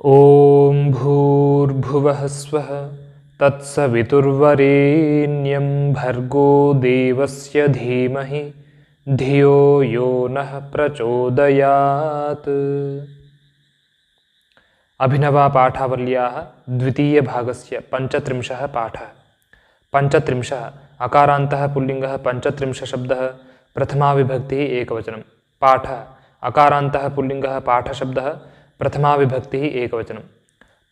ॐ भूर्भुवः स्वः तत्सवितुर्वरेण्यं भर्गो देवस्य धीमहि धियो यो नः प्रचोदयात्। अभिनवपाठावल्याः द्वितीयभागस्य पञ्चत्रिंशः पाठः। पञ्चत्रिंशः अकारान्तः पुल्लिङ्गः पञ्चत्रिंशः शब्दः प्रथमा विभक्तिः एकवचनं। पाठः अकारान्तः पुल्लिङ्गः पाठशब्दः प्रथमा विभक्तिः एकवचनं।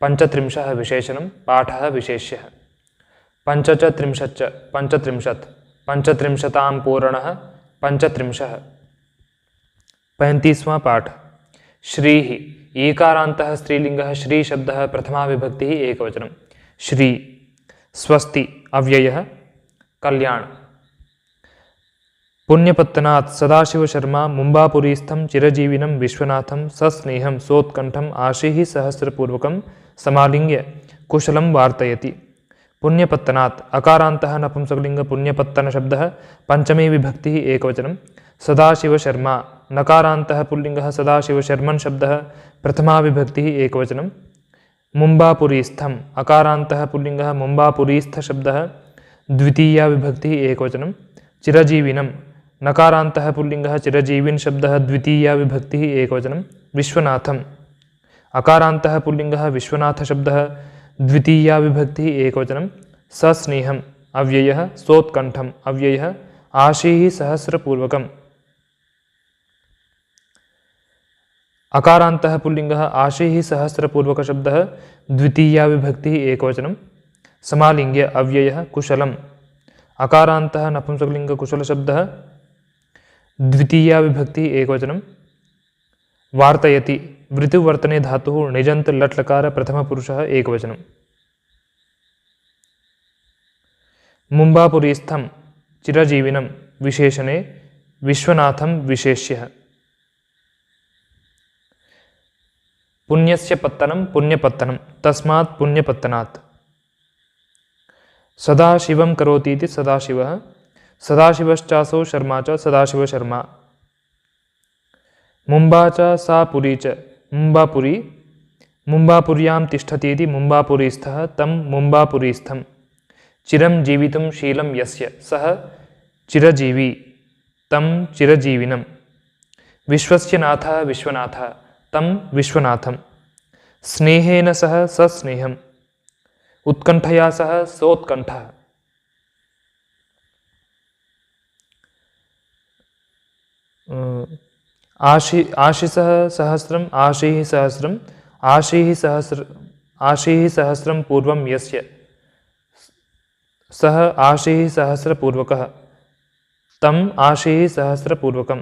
पञ्चत्रिंशः विशेषणं पाठः विशेष्यः। पञ्चत्रिंशच्च पञ्चत्रिंशत् पञ्चत्रिंशतां पूरणः पञ्चत्रिंशः। 35वां पाठ। श्रीः ईकारान्तः स्त्रीलिङ्गः श्री शब्दः प्रथमा विभक्तिः एकवचनं। श्री। स्वस्ति अव्ययः कल्याण। पुण्यपत्तनात् सदाशिवशर्मा मुम्बापुरीस्थं चिरजीविनं विश्वनाथं सस्नेहं सोत्कण्ठम् आशीः सहस्रपूर्वकं समालिङ्ग्य कुशलं वार्तयति। पुण्यपत्तनात् अकारान्तः नपुंसकलिङ्ग पुण्यपत्तनशब्दः पञ्चमी विभक्तिः एकवचनं। सदाशिवशर्मा नकारान्तः पुल्लिङ्गः सदाशिवशर्मन् शब्दः प्रथमा विभक्तिः एकवचनं। मुम्बापुरीस्थम् अकारान्तः पुल्लिङ्गः मुम्बापुरीस्थशब्दः द्वितीया विभक्तिः एकवचनं। चिरजीविनं नकारान्तः पुल्लिङ्गः चिरजीविन् शब्दः द्वितीया विभक्तिः एकवचनं। विश्वनाथम् अकारान्तः पुल्लिङ्गः विश्वनाथशब्दः द्वितीया विभक्तिः एकवचनं। सस्नेहम् अव्ययः सोत्कण्ठम् अव्ययः आशीः सहस्रपूर्वकम्। अकारान्तः पुल्लिङ्गः आशीः सहस्रपूर्वकशब्दः द्वितीया विभक्तिः एकवचनं। समालिङ्ग्य अव्ययः कुशलम् अकारान्तः नपुंसकलिङ्गकुशलशब्दः द्वितीया विभक्तिः एकवचनं। वार्तयति वृत्तिवर्तने धातुः निजन्त लट्लकार प्रथमपुरुषः एकवचनं। मुम्बापुरीस्थं चिरजीविनं विशेषणे विश्वनाथं विशेष्यः। पुण्यस्य पत्तनं पुण्यपत्तनं तस्मात् पुण्यपत्तनात्। सदाशिवं करोतीति सदाशिवः सदाशिवश्चासौ शर्मा च सदाशिवशर्मा। मुम्बा च सा पुरी च मुम्बापुरी मुम्बापुर्यां तिष्ठतीति मुम्बापुरीस्थः तं मुम्बापुरीस्थं। चिरं जीवितुं शीलं यस्य सः चिरजीवी तं चिरजीविनं। विश्वस्य नाथः विश्वनाथः तं विश्वनाथं। स्नेहेन सह सस्नेहम् उत्कण्ठया सह सोत्कण्ठः। आशिषः सहस्रम् आशीः सहस्रम् आशीः सहस्रं पूर्वं यस्य सः आशीः सहस्रपूर्वकः तं आशीः सहस्रपूर्वकम्।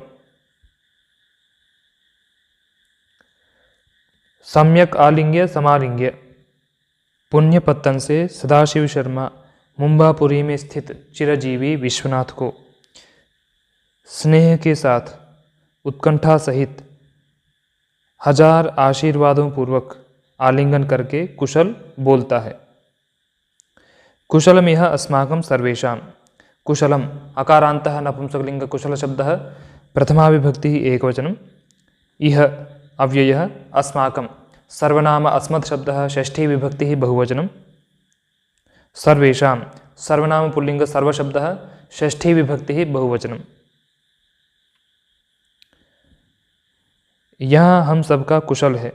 सम्यक आलिंग्य समालिंग्य। पुण्यपत्तन से सदाशिव शर्मा मुम्बापुरी में स्थित चिरजीवी विश्वनाथ को स्नेह के साथ उत्कंठा सहित 1000 आशीर्वादों पूर्वक आलिंगन करके कुशल बोलता है। कुशलम यह अस्माकं सर्वेषां। कुशलम अकारान्तः नपुंसकलिंग कुशल शब्दः प्रथमा विभक्तिः एकवचनं। इह अव्ययः अस्माकं सर्वनाम अस्मत् शब्दः षष्ठी विभक्तिः बहुवचनं। सर्वेषां सर्वनाम पुल्लिंग सर्वशब्दः षष्ठी विभक्तिः बहुवचनं। यहाँ हम सबका कुशल है।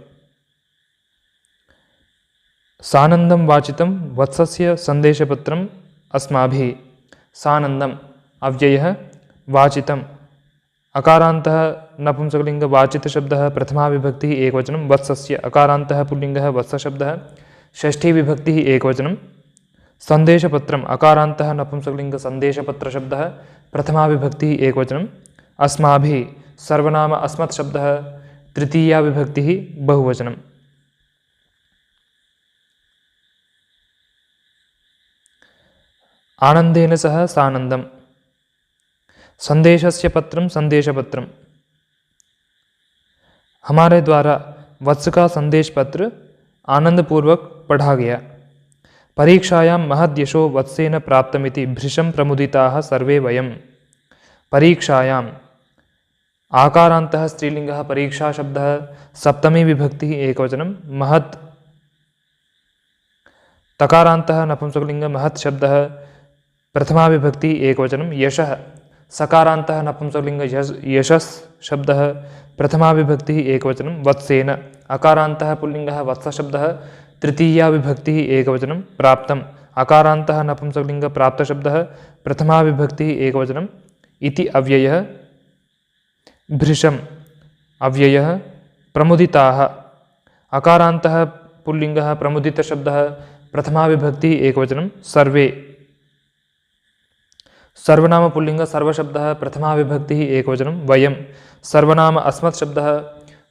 सानंदम वाचितं वत्सस्य संदेशपत्रम् अस्माभिः। सानंदम अव्ययः वाचितं अकारान्तः नपुंसकलिंग वाचित शब्दः प्रथमा विभक्तिः एकवचनं। वत्सस्य अकारान्तः पुल्लिंगः वत्सशब्दः षष्ठी विभक्तिः एकवचनं। संदेशपत्रम् अकारान्तः नपुंसकलिंग संदेशपत्र शब्दः प्रथमा विभक्तिः एकवचनं। अस्माभिः सर्वनाम अस्मत् शब्दः तृतीया विभक्तिः बहुवचनं। आनंदेन सह सानंदम संदेशस्य पत्रम संदेशपत्रम। हमारे द्वारा वत्स का संदेश पत्र आनंदपूर्वक पढ़ा गया। परीक्षायां महद्यशो वत्सेन प्राप्तमिति भृशं प्रमुदिताः सर्वे वयम्। परीक्षायां आकारान्तः स्त्रीलिङ्गः परीक्षा शब्दः सप्तमी विभक्तिः एकवचनं महत् तकारान्तः नपुंसकलिङ्गः महत् शब्दः प्रथमा विभक्तिः एकवचनं यशः सकारान्तः नपुंसकलिङ्गः यशस् शब्दः प्रथमा विभक्तिः एकवचनं वत्सेन अकारान्तः पुल्लिङ्गः वत्सशब्दः तृतीया विभक्तिः एकवचनं प्राप्तम् अकारान्तः नपुंसकलिङ्गः प्राप्तशब्दः प्रथमा विभक्तिः एकवचनं इति अव्ययः भृशम् अव्ययः प्रमुदिताः अकारान्तः पुल्लिङ्गः प्रमुदितशब्दः प्रथमा विभक्तिः एकवचनं सर्वे सर्वनाम पुल्लिङ्गः सर्वशब्दः प्रथमा विभक्तिः एकवचनं वयं सर्वनाम अस्मत् शब्दः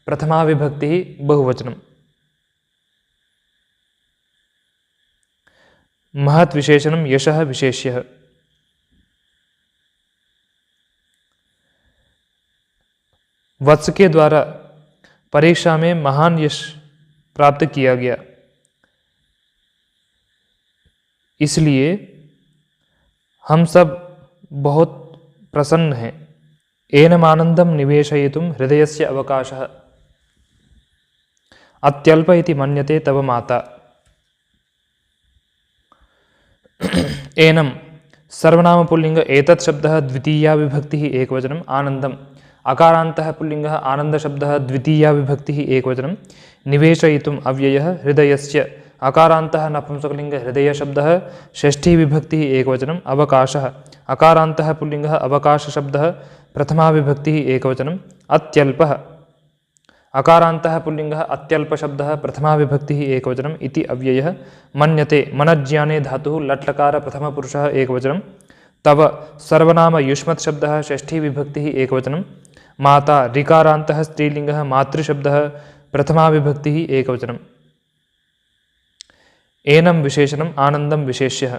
प्रथमा विभक्तिः बहुवचनं महत् विशेषणं यशः विशेष्यः वत्स के द्वारा परीक्षा में महान यश प्राप्त किया गया, इसलिए हम सब बहुत प्रसन्न हैं। एनमानन्दं निवेशयितुं हृदयस्य अवकाशः अत्यल्प इति मन्यते तव माता। एनं सर्वनाम पुल्लिंग एतत् शब्दः द्वितीया विभक्तिः एकवचनम् आनन्दम् अकारान्तः पुल्लिङ्गः आनन्दशब्दः द्वितीया विभक्तिः एकवचनं निवेशयितुम् अव्ययः हृदयस्य अकारान्तः नपुंसकलिङ्गः हृदयशब्दः षष्ठी विभक्तिः एकवचनम् अवकाशः अकारान्तः पुल्लिङ्गः अवकाशशब्दः प्रथमा विभक्तिः एकवचनम् अत्यल्पः अकारान्तः पुल्लिङ्गः अत्यल्पशब्दः प्रथमा विभक्तिः एकवचनम् इति अव्ययः मन्यते मनज्ज्ञाने धातुः लट्लकार प्रथमपुरुषः एकवचनं तव सर्वनाम युष्मत् शब्दः षष्ठी विभक्तिः एकवचनं माता ऋकारान्तः स्त्रीलिङ्गः मातृशब्दः प्रथमा विभक्तिः एकवचनम् एनं विशेषणम् आनन्दं विशेष्यः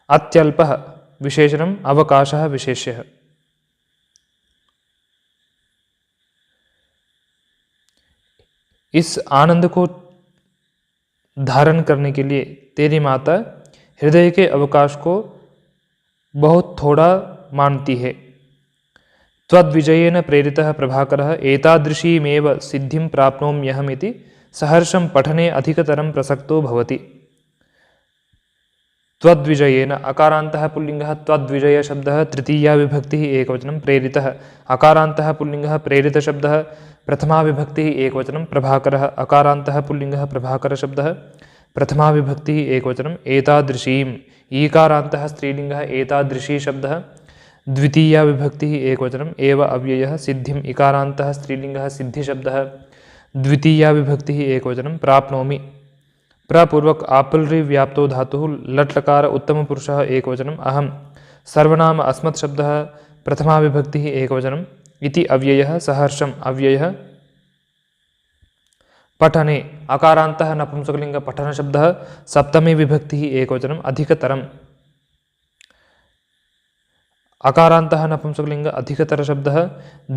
अत्यल्पः विशेषणम् अवकाशः विशेष्यः। इस आनंद को धारण करने के लिए तेरी माता हृदय के अवकाश को बहुत थोड़ा मानती है। त्वद्विजयेन प्रेरितः प्रभाकरः एतादृशीमेव सिद्धिं प्राप्नोम्यहमिति सहर्षं पठने अधिकतरं प्रसक्तो भवति। त्वद्विजयेन अकारान्तः पुल्लिङ्गः त्वद्विजय शब्दः तृतीया विभक्तिः एकवचनं प्रेरितः अकारान्तः पुल्लिङ्गः प्रेरितशब्दः प्रथमा विभक्तिः एकवचनं प्रभाकरः अकारान्तः पुल्लिङ्गः प्रभाकरशब्दः प्रथमा विभक्तिः एकवचनम् एतादृशीम् ईकारान्तः स्त्रीलिङ्गः एतादृशी शब्दः द्वितीया विभक्तिः एकवचनम् एव अव्ययः सिद्धिम् इकारान्तः स्त्रीलिङ्गः सिद्धिशब्दः द्वितीया विभक्तिः एकवचनं प्राप्नोमि प्रपूर्वक आपुल्रि व्याप्तो धातुः लट्लकार उत्तमपुरुषः एकवचनम् अहं सर्वनाम अस्मत् शब्दः प्रथमा विभक्तिः एकवचनम् इति अव्ययः सहर्षम् अव्ययः पठने अकारान्तः नपुंसकलिङ्ग पठनशब्दः सप्तमी विभक्तिः एकवचनम् अधिकतरम् अकारान्तः नपुंसकलिङ्ग अधिकतरशब्दः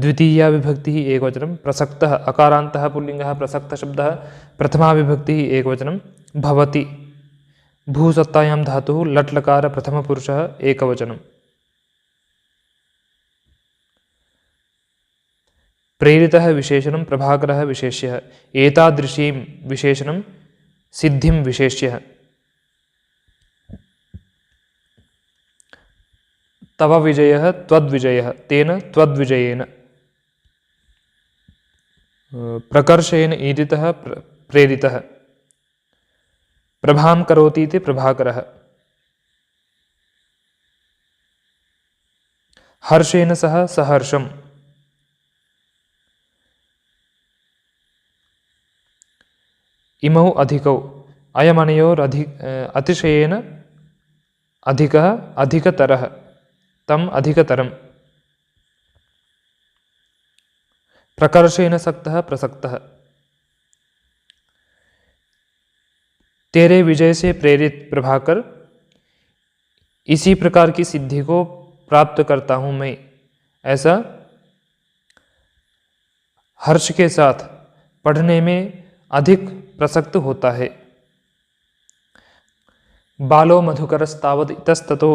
द्वितीया विभक्तिः एकवचनं प्रसक्तः अकारान्तः पुल्लिङ्गः प्रसक्तशब्दः प्रथमा विभक्तिः एकवचनं भवति भूसत्तायां धातुः लट्लकार प्रथमपुरुषः एकवचनं प्रेरितः विशेषणं प्रभाकरः विशेष्यः एतादृशीं विशेषणं सिद्धिं विशेष्यः तव विजयः त्वद्विजयः तेन त्वद्विजयेन प्रकर्षेण ईदितः प्रेरितः प्रभां करोति इति प्रभाकरः हर्षेण सह सहर्षम् इमौ अधिकौ अतिशयेन अधिकः अधिकतरः तम अधिकतरम् प्रकर्षेण सक्तः प्रसक्तः तेरे विजय से प्रेरित प्रभाकर इसी प्रकार की सिद्धि को प्राप्त करता हूँ मैं, ऐसा हर्ष के साथ पढ़ने में अधिक प्रसक्त होता है। बालो मधुकरस्तावत् इतस्ततो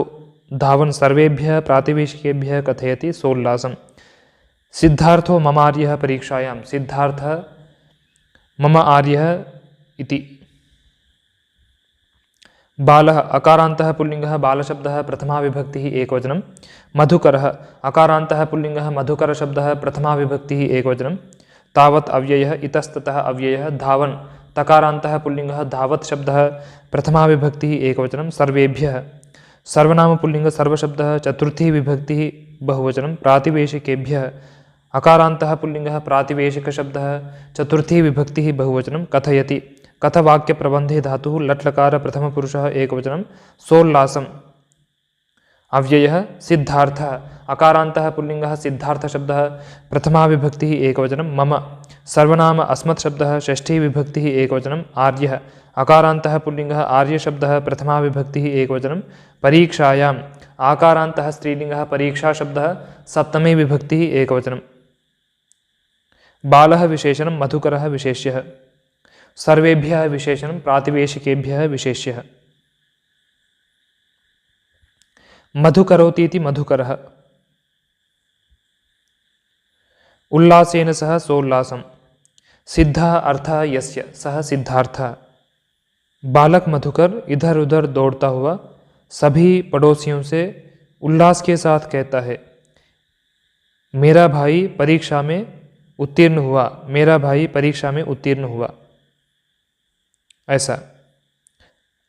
धावन् सर्वेभ्यः प्रातिवेशिकेभ्यः कथयति सोल्लासम्। सिद्धार्थो मम आर्यः परीक्षायां। सिद्धार्थः मम आर्यः इति। बालः अकारान्तः पुल्लिङ्गः बालशब्दः प्रथमा विभक्तिः एकवचनं। मधुकरः अकारान्तः पुल्लिङ्गः मधुकरशब्दः प्रथमा विभक्तिः एकवचनं। तावत् अव्ययः इतस्ततः अव्ययः। धावन् तकारान्तः पुल्लिङ्गः धावत् शब्दः प्रथमा विभक्तिः एकवचनं। सर्वेभ्यः सर्वनाम पुल्लिङ्ग सर्वशब्दः चतुर्थी विभक्तिः बहुवचनं। प्रातिवेशिकेभ्यः अकारान्तः पुल्लिङ्गः प्रातिवेशिकशब्दः चतुर्थी विभक्तिः बहुवचनं। कथयति कथवाक्यप्रबन्धे धातुः लट्लकार प्रथमपुरुषः एकवचनं। सोल्लासम्। अव्ययः सिद्धार्थः अकारान्तः पुल्लिङ्गः सिद्धार्थशब्दः प्रथमा विभक्तिः एकवचनं। मम सर्वनाम अस्मत् शब्दः षष्ठी विभक्तिः एकवचनं। आर्यः अकारान्तः पुल्लिङ्गः आर्यशब्दः प्रथमा विभक्तिः एकवचनं। परीक्षायाम् आकारान्तः स्त्रीलिङ्गः परीक्षाशब्दः सप्तमी विभक्तिः एकवचनं। बालः विशेषणं मधुकरः विशेष्यः। सर्वेभ्यः विशेषणं प्रातिवेशिकेभ्यः विशेष्यः। मधुकरोतीति मधुकरः। उल्लासेन सह सोल्लासम्। सिद्धः अर्थः यस्य सह सिद्धार्थः। बालक मधुकर इधर उधर दौड़ता हुआ सभी पड़ोसियों से उल्लास के साथ कहता है, मेरा भाई परीक्षा में उत्तीर्ण हुआ, मेरा भाई परीक्षा में उत्तीर्ण हुआ। ऐसा।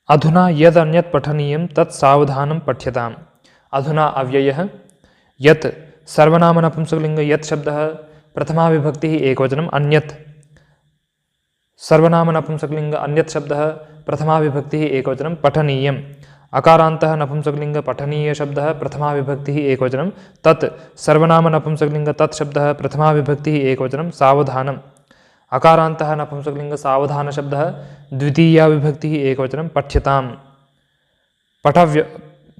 अधुना यद अन्यत् पठनीयं तत् सावधानं पठ्यताम्। अधुना अव्ययः यत् सर्वनाम नपुंसकलिंग यत् शब्दः प्रथमा विभक्तिः एकवचनम्। अन्यत् सर्वनाम नपुंसकलिंग अन्यत् शब्दः प्रथमा विभक्तिः एकवचनं। पठनीयम् अकारान्तः नपुंसकलिंग पठनीय शब्दः प्रथमा विभक्तिः एकवचनं। तत् सर्वनाम नपुंसकलिंग तत् शब्दः प्रथमा विभक्तिः एकवचनं। सावधानम् अकारान्तः नपुंसकलिंग सावधान शब्दः द्वितीया विभक्तिः एकवचनं। पठ्यताम्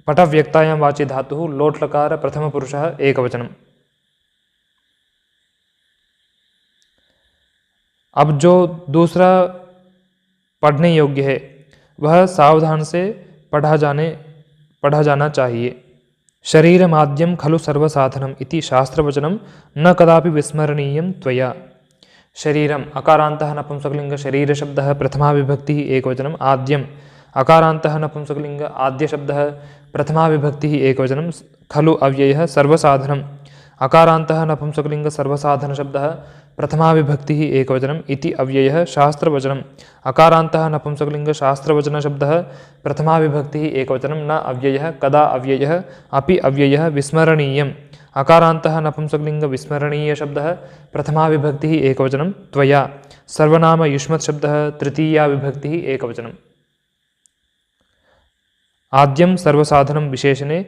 पठव्यक्तायां वाचि धातुः लोट्लकार प्रथमपुरुषः एकवचनम्। अब जो दूसरा पढ़ने योग्य है वह सावधान से पढ़ा जाना चाहिए। शरीरमाद्यं खलु सर्वसाधनम् इति शास्त्रवचनं न कदापि विस्मरणीयं त्वया। शरीरम् अकारान्तः नपुंसकलिंग शरीरशब्दः प्रथमा विभक्तिः एकवचनम्। आद्यम् अकारान्तः नपुंसकलिंग आद्यशब्दः प्रथमा विभक्तिः एकवचनं। खलु अव्ययः सर्वसाधनम् अकारान्तः नपुंसकलिंग सर्वसाधनशब्दः प्रथमा विभक्तिः एकवचनम् इति अव्ययः शास्त्रवचनम् अकारान्तः नपुंसकलिंग शास्त्रवचनशब्दः प्रथमा विभक्तिः एकवचनं। न अव्ययः कदा अव्ययः अपि अव्ययः विस्मरणीयम् अकारान्तः नपुंसकलिंग विस्मरणीयशब्दः प्रथमा विभक्तिः एकवचनं। त्वया सर्वनाम युष्मत् शब्दः तृतीया विभक्तिः एकवचनम्। आद्यं सर्वसाधनं विशेषणे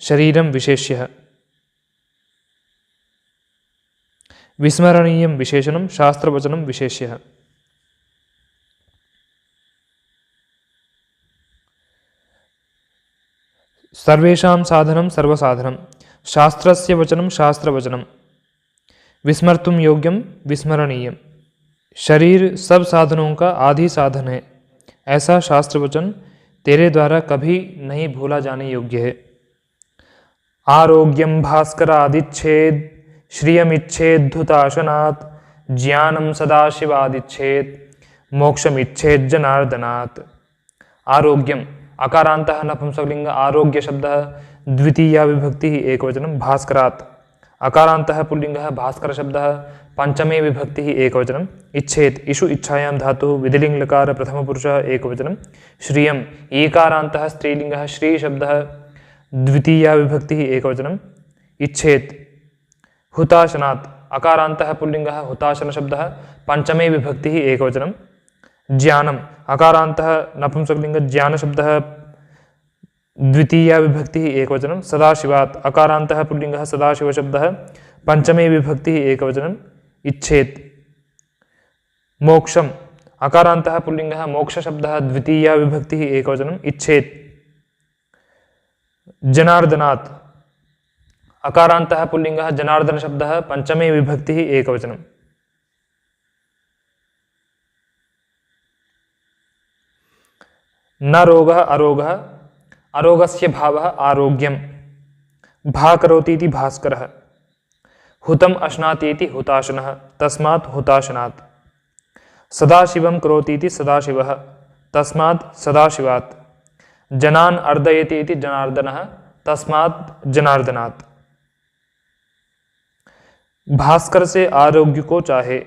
शरीरं विशेष्यः। विस्मरणीयं विशेषणं शास्त्रवचनं विशेष्यः। सर्वेषां साधनं सर्वसाधनं शास्त्रस्य वचनं शास्त्रवचनं। विस्मर्तुं योग्यं विस्मरणीयं। शरीर सब साधनों का आदि साधन है, ऐसा शास्त्रवचन तेरे द्वारा कभी नहीं भूला जाने योग्य है। आरोग्यं भास्करादिच्छेद श्रियमिच्छेद्धुताशनात् ज्ञानं सदाशिवादिच्छेद मोक्षमिच्छेद जनार्दनात्। आरोग्यम् अकारान्तः नपुंसकलिंग आरोग्य शब्दः द्वितीया विभक्तिः एकवचनं। भास्करात् अकारान्तः पुल्लिङ्गः भास्कर शब्दः पंचमे विभक्तिः एकवचनम्। इच्छेत् इषु इच्छायां धातुः विधिलिङ्गलकार प्रथमपुरुषः एकवचनं। श्रियम् ईकारान्तः स्त्रीलिङ्गः श्री शब्दः द्वितीया विभक्तिः एकवचनम्। इच्छेत् हुताशनात् अकारान्तः पुल्लिङ्गः हुताशन शब्दः पंचमे विभक्तिः एकवचनं। ज्ञानम् अकारान्तः नपुंसकलिंग ज्ञान शब्दः द्वितीया विभक्तिः एकवचनं। सदाशिवात् अकारान्तः पुल्लिङ्गः सदाशिव शब्दः पंचमे विभक्तिः एकवचनं। इच्छेत् मोक्षम् अकारान्तः पुल्लिङ्गः मोक्ष शब्दः द्वितीया विभक्तिः एकवचनं। इच्छेत् जनार्दनात् अकारान्तः पुल्लिङ्गः जनार्दन शब्दः पंचमे विभक्तिः एकवचनं। न रोगः अरोगः, अरोगस्य भावः आरोग्यं, भा करोति इति भास्करः, हुतम् अश्नाति इति हुताशनः, तस्मात् हुताशनात्, सदाशिवं करोति इति सदाशिवः, तस्मात् सदाशिवात्, जनान् अर्दयति इति जनार्दनः, तस्मात् जनार्दनात्। भास्कर से आरोग्य को चाहे,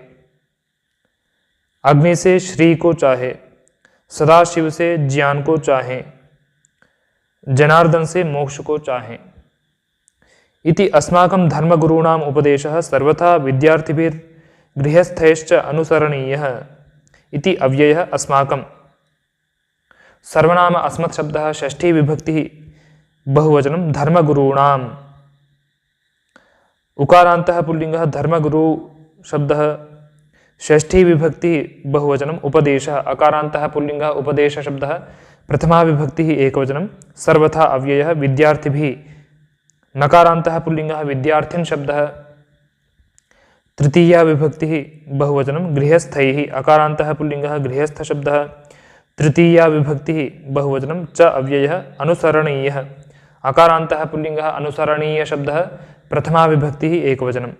अग्नि से श्री को चाहे, सदाशिव से ज्ञान को चाहे, जनार्दन से मोक्ष को चाहे। इति अस्माकं धर्मगुरूणाम् उपदेशः सर्वथा विद्यार्थिभिर्गृहस्थैश्च अनुसरणीयः इति अव्ययः अस्माकं। सर्वनाम अस्मत् शब्दः षष्ठी विभक्तिः बहुवचनं धर्मगुरूणाम्। उकारान्तः पुल्लिङ्गः धर्मगुरु शब्दः षष्ठी विभक्तिः बहुवचनम् उपदेशः, अकारान्तः पुल्लिङ्गः उपदेश शब्दः प्रथमा विभक्तिः एकवचनं, सर्वथा अव्ययः विद्यार्थिभिः, नकारान्तः पुल्लिङ्गः विद्यार्थिन् शब्दः तृतीया विभक्तिः बहुवचनं गृहस्थैः, अकारान्तः पुल्लिङ्गः गृहस्थ शब्दः तृतीया विभक्तिः बहुवचनं च अव्ययः अनुसरणीयः, अकारान्तः पुल्लिङ्गः अनुसरणीय शब्दः प्रथमा विभक्तिः एकवचनं।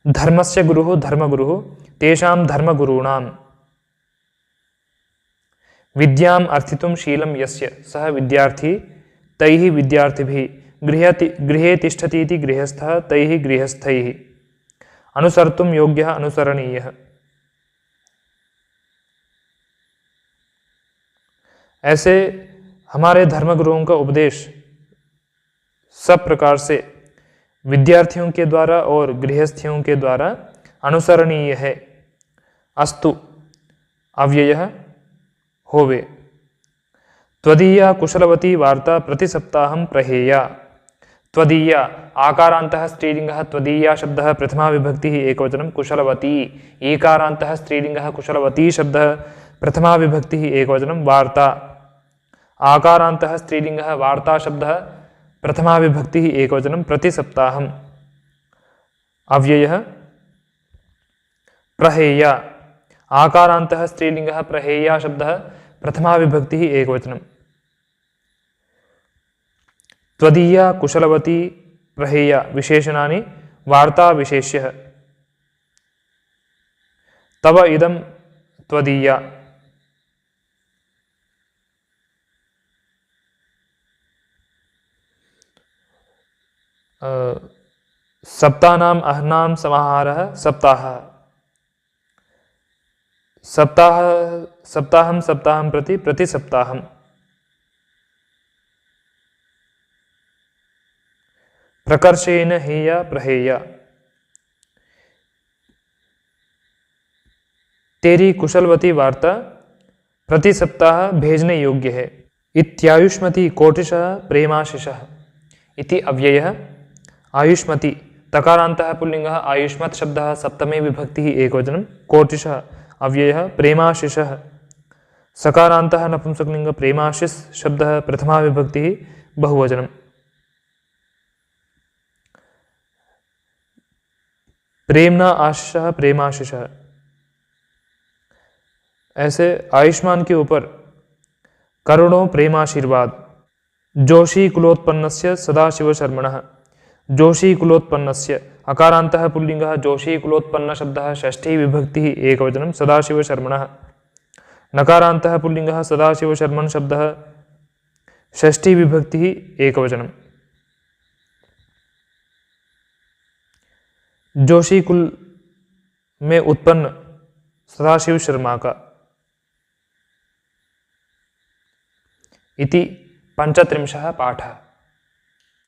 धर्मस्य गुरुः धर्मगुरुः, तेषां धर्मगुरूणां। विद्याम् अर्थितुं शीलं यस्य सः विद्यार्थी, तैः विद्यार्थिभिः, गृहे तिष्ठति इति गृहस्थः, तैः गृहस्थैः। अनुसर्तुं योग्यः अनुसरणीयः। ऐसे हमारे धर्मगुरुओं का उपदेश सब प्रकार से विद्यार्थियों के द्वारा और गृहस्थियों के द्वारा अनुसरणीय है। अस्तु अव्ययः होवे। त्वदीया कुशलवती वार्ता प्रति सप्ताहं प्रहेया। त्वदीया आकारान्तः स्त्रीलिङ्गः त्वदीया शब्दः प्रथमा विभक्तिः एकवचनं, कुशलवती ईकारान्तः स्त्रीलिङ्गः कुशलवती शब्दः प्रथमा विभक्तिः एकवचनं, वार्ता आकारान्तः स्त्रीलिङ्गः वार्ता शब्दः प्रथमा विभक्तिः एकवचनं, प्रति सप्ताहम्। अव्ययः प्रहेया आकारान्तः स्त्रीलिङ्गः प्रहेया शब्दः प्रथमा विभक्तिः एकवचनं। त्वदीया कुशलवती प्रहेया विशेषणानि, वार्ता विशेष्यः। तव इदं त्वदीया। सप्तानाम् अह्नां समाहारः सप्ताहः। सप्ताहं सप्ताहं प्रति प्रति सप्ताहम्। प्रकर्षेण हेया प्रहेया। तेरी कुशलवती वार्ता प्रति सप्ताह भेजने योग्य है। इत्यायुष्मती कोटिशः प्रेमाशिषः। इति अव्ययः आयुष्मती तकारान्तः पुल्लिङ्गः आयुष्मत् शब्दः सप्तमे विभक्तिः एकवचनं, कोटिशः अव्ययः प्रेमाशिषः, सकारान्तः नपुंसकलिङ्ग प्रेमाशिस् शब्दः प्रथमा विभक्तिः बहुवचनं। प्रेम्णा आशिषः प्रेमाशिषः। ऐसे आयुष्मान के ऊपर करोड़ों प्रेमाशीर्वाद। जोशी कुलोत्पन्नस्य सदाशिवशर्मणः। जोशी कुलोत्पन्नस्य अकारान्तः पुल्लिङ्गः जोशी कुलोत्पन्न शब्दः षष्ठी विभक्तिः एकवचनं, सदाशिवशर्मणः। नकारान्तः पुल्लिङ्गः सदाशिवशर्मन् शब्दः षष्ठी विभक्तिः एकवचनं। जोशी कुल में उत्पन्न सदाशिव शर्मा का। इति 35 पाठः।